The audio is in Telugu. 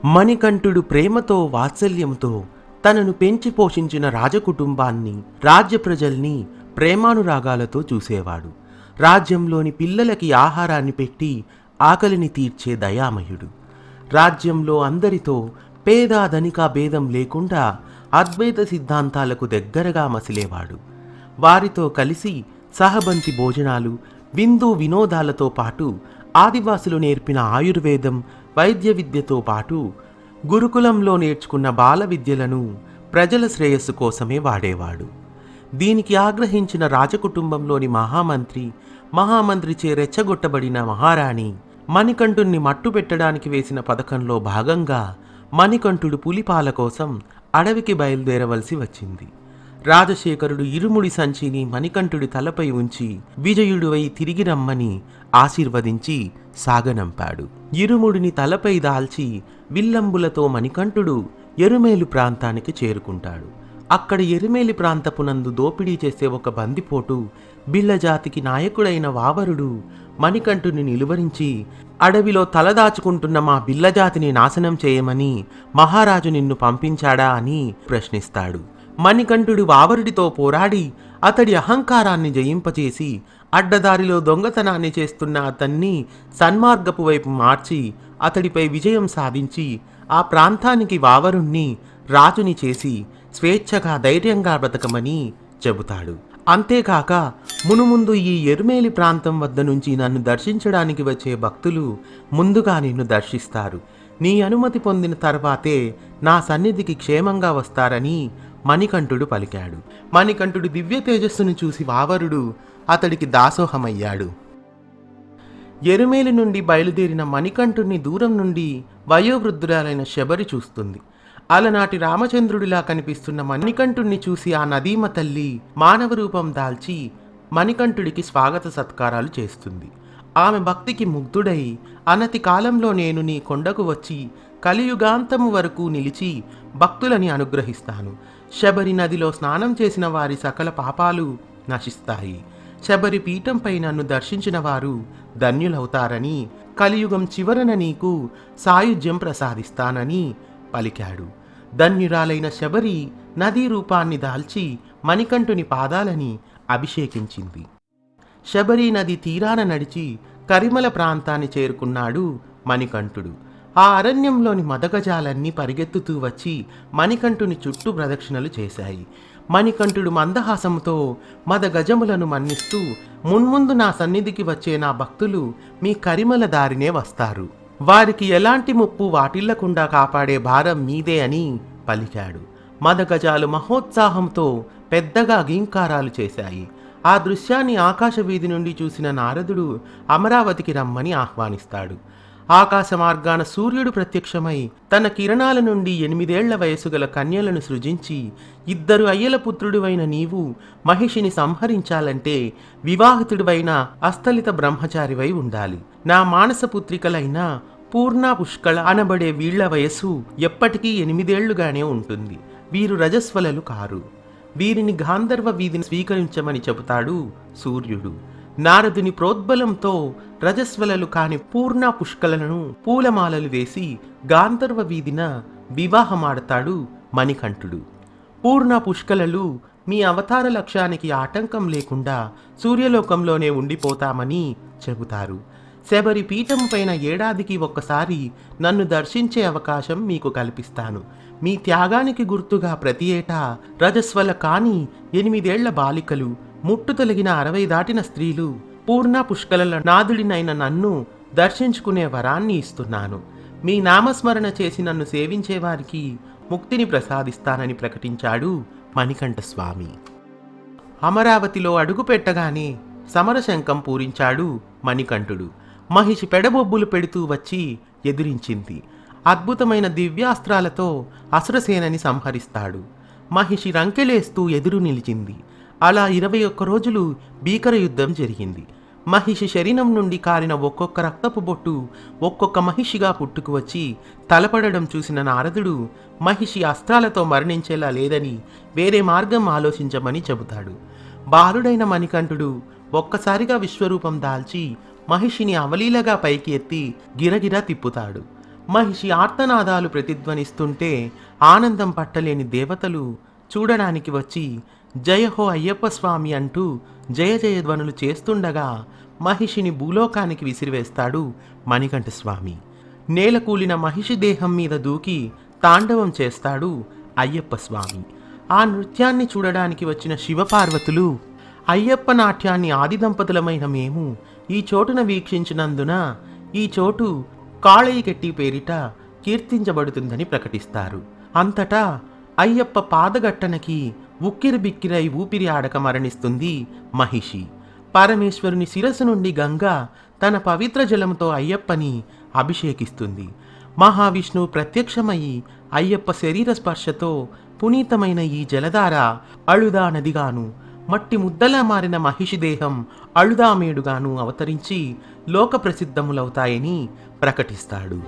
మణికంఠుడు ప్రేమతో వాత్సల్యంతో తనను పెంచి పోషించిన రాజకుటుంబాన్ని, రాజ్య ప్రజల్ని ప్రేమానురాగాలతో చూసేవాడు. రాజ్యంలోని పిల్లలకి ఆహారాన్ని పెట్టి ఆకలిని తీర్చే దయామయుడు. రాజ్యంలో అందరితో పేద ధనిక భేదం లేకుండా అద్వైత సిద్ధాంతాలకు దగ్గరగా మసిలేవాడు. వారితో కలిసి సహబంతి భోజనాలు, విందు వినోదాలతో పాటు ఆదివాసులు నేర్పిన ఆయుర్వేదం, వైద్య విద్యతో పాటు గురుకులంలో నేర్చుకున్న బాల విద్యలను ప్రజల శ్రేయస్సు కోసమే వాడేవాడు. దీనికి ఆగ్రహించిన రాజకుటుంబంలోని మహామంత్రిచే రెచ్చగొట్టబడిన మహారాణి మణికంఠుణ్ణి మట్టుపెట్టడానికి వేసిన పథకంలో భాగంగా మణికంఠుడు పులిపాల కోసం అడవికి బయలుదేరవలసి వచ్చింది. రాజశేఖరుడు ఇరుముడి సంచిని మణికంఠుడి తలపై ఉంచి విజయుడువై తిరిగి రమ్మని ఆశీర్వదించి సాగనంపాడు. ఇరుముడిని తలపై దాల్చి విల్లంబులతో మణికంఠుడు ఎరుమేలు ప్రాంతానికి చేరుకుంటాడు. అక్కడ ఎరుమేలి ప్రాంతపునందు దోపిడీ చేసే ఒక బందిపోటు బిళ్ళజాతికి నాయకుడైన వావరుడు మణికంఠుని నిలువరించి, అడవిలో తలదాచుకుంటున్న మా బిళ్ళజాతిని నాశనం చేయమని మహారాజు నిన్ను పంపించాడా అని ప్రశ్నిస్తాడు. మణికంఠుడు వావరుడితో పోరాడి అతడి అహంకారాన్ని జయింపచేసి అడ్డదారిలో దొంగతనాన్ని చేస్తున్న అతన్ని సన్మార్గపు వైపు మార్చి అతడిపై విజయం సాధించి ఆ ప్రాంతానికి వావరుణ్ణి రాజుని చేసి స్వేచ్ఛగా ధైర్యంగా బ్రతకమని చెబుతాడు. అంతేకాక మునుముందు ఈ ఎరుమేలి ప్రాంతం వద్ద నుంచి నన్ను దర్శించడానికి వచ్చే భక్తులు ముందుగా నిన్ను దర్శిస్తారు. నీ అనుమతి పొందిన తర్వాతే నా సన్నిధికి క్షేమంగా వస్తారని మణికంఠుడు పలికాడు. మణికంఠుడు దివ్య తేజస్సును చూసి వావరుడు అతడికి దాసోహమయ్యాడు. ఎరుమేలి నుండి బయలుదేరిన మణికంఠుడిని దూరం నుండి వయోవృద్ధురాలైన శబరి చూస్తుంది. అలనాటి రామచంద్రుడిలా కనిపిస్తున్న మణికంఠుడిని చూసి ఆ నదీమ తల్లి మానవ రూపం దాల్చి మణికంఠుడికి స్వాగత సత్కారాలు చేస్తుంది. ఆమె భక్తికి ముగ్ధుడై, అనతి కాలంలో నేను నీ కొండకు వచ్చి కలియుగాంతము వరకు నిలిచి భక్తులని అనుగ్రహిస్తాను. శబరి నదిలో స్నానం చేసిన వారి సకల పాపాలు నశిస్తాయి. శబరి పీఠంపై నన్ను దర్శించిన వారు ధన్యులవుతారని, కలియుగం చివరన నీకు సాయుధ్యం ప్రసాదిస్తానని పలికాడు. ధన్యురాలైన శబరి నదీ రూపాన్ని దాల్చి మణికంఠుని పాదాలని అభిషేకించింది. శబరి నది తీరాన నడిచి కరిమల ప్రాంతాన్ని చేరుకున్నాడు మణికంఠుడు. ఆ అరణ్యంలోని మదగజాలన్నీ పరిగెత్తుతూ వచ్చి మణికంఠుని చుట్టూ ప్రదక్షిణలు చేశాయి. మణికంఠుడు మందహాసంతో మదగజములను మన్నిస్తూ, మున్ముందు నా సన్నిధికి వచ్చే నా భక్తులు మీ కరిమల దారినే వస్తారు. వారికి ఎలాంటి ముప్పు వాటిల్లకుండా కాపాడే భారం మీదే అని పలికాడు. మదగజాలు మహోత్సాహంతో పెద్దగా గీంకారాలు చేశాయి. ఆ దృశ్యాన్ని ఆకాశ వీధి నుండి చూసిన నారదుడు అమరావతికి రమ్మని ఆహ్వానిస్తాడు. ఆకాశ మార్గాన సూర్యుడు ప్రత్యక్షమై తన కిరణాల నుండి 8 ఏళ్ల వయసు గల కన్యలను సృజించి, 2 అయ్యల పుత్రుడివైన నీవు మహిషిని సంహరించాలంటే వివాహితుడివైన అస్థలిత బ్రహ్మచారివై ఉండాలి. నా మానసపుత్రికలైన పూర్ణ, పుష్కళ అనబడే వీళ్ల వయస్సు ఎప్పటికీ 8 ఏళ్లుగానే ఉంటుంది. వీరు రజస్వలలు కారు. వీరిని గాంధర్వ వీధిని స్వీకరించమని చెబుతాడు సూర్యుడు. నారదుని ప్రోద్బలంతో రజస్వలలు కాని పూర్ణ, పుష్కలను పూలమాలలు వేసి గాంధర్వ వీధిన వివాహమాడతాడు మణికంఠుడు. పూర్ణ, పుష్కలలు మీ అవతార లక్ష్యానికి ఆటంకం లేకుండా సూర్యలోకంలోనే ఉండిపోతామని చెబుతారు. శబరి పీఠం పైన ఏడాదికి ఒక్కసారి నన్ను దర్శించే అవకాశం మీకు కల్పిస్తాను. మీ త్యాగానికి గుర్తుగా ప్రతి ఏటా రజస్వల కాని 8 ఏళ్ల బాలికలు, ముట్టు తొలగిన 60 దాటిన స్త్రీలు పూర్ణ, పుష్కల నాదుడినైన నన్ను దర్శించుకునే వరాన్ని ఇస్తున్నాను. మీ నామస్మరణ చేసి నన్ను సేవించేవారికి ముక్తిని ప్రసాదిస్తానని ప్రకటించాడు మణికంఠస్వామి. అమరావతిలో అడుగు పెట్టగానే సమరశంఖం పూరించాడు మణికంఠుడు. మహిషి పెడబొబ్బులు పెడుతూ వచ్చి ఎదిరించింది. అద్భుతమైన దివ్యాస్త్రాలతో అసురసేనని సంహరిస్తాడు. మహిషి రంకెలేస్తూ ఎదురు నిలిచింది. అలా 21 రోజులు భీకర యుద్ధం జరిగింది. మహిషి శరీరం నుండి కారిన ఒక్కొక్క రక్తపు బొట్టు ఒక్కొక్క మహిషిగా పుట్టుకు వచ్చి తలపడడం చూసిన నారదుడు మహిషి అస్త్రాలతో మరణించేలా లేదని వేరే మార్గం ఆలోచించమని చెబుతాడు. బాలుడైన మణికంఠుడు ఒక్కసారిగా విశ్వరూపం దాల్చి మహిషిని అవలీలగా పైకి ఎత్తి గిరగిరా తిప్పుతాడు. మహిషి ఆర్తనాదాలు ప్రతిధ్వనిస్తుంటే ఆనందం పట్టలేని దేవతలు చూడడానికి వచ్చి జయహో అయ్యప్ప స్వామి అంటూ జయ జయధ్వనులు చేస్తుండగా మహిషిని భూలోకానికి విసిరివేస్తాడు మణికంఠ స్వామి. నేలకూలిన మహిషి దేహం మీద దూకి తాండవం చేస్తాడు అయ్యప్ప స్వామి. ఆ నృత్యాన్ని చూడడానికి వచ్చిన శివపార్వతులు అయ్యప్ప నాట్యాన్ని ఆది దంపతులమైన మేము ఈ చోటున వీక్షించినందున ఈ చోటు కాళయ్యకెట్టి పేరిట కీర్తించబడుతుందని ప్రకటిస్తారు. అంతటా అయ్యప్ప పాదగట్టనకి ఉక్కిరి బిక్కిరై ఊపిరి ఆడక మరణిస్తుంది మహిషి. పరమేశ్వరుని శిరస్సు నుండి గంగ తన పవిత్ర జలంతో అయ్యప్పని అభిషేకిస్తుంది. మహావిష్ణువు ప్రత్యక్షమయ్యి అయ్యప్ప శరీర స్పర్శతో పునీతమైన ఈ జలధార అళుదా నదిగాను, మట్టి ముద్దలా మారిన మహిషి దేహం అళుదామేడుగాను అవతరించి లోక ప్రసిద్ధములవుతాయని ప్రకటిస్తాడు.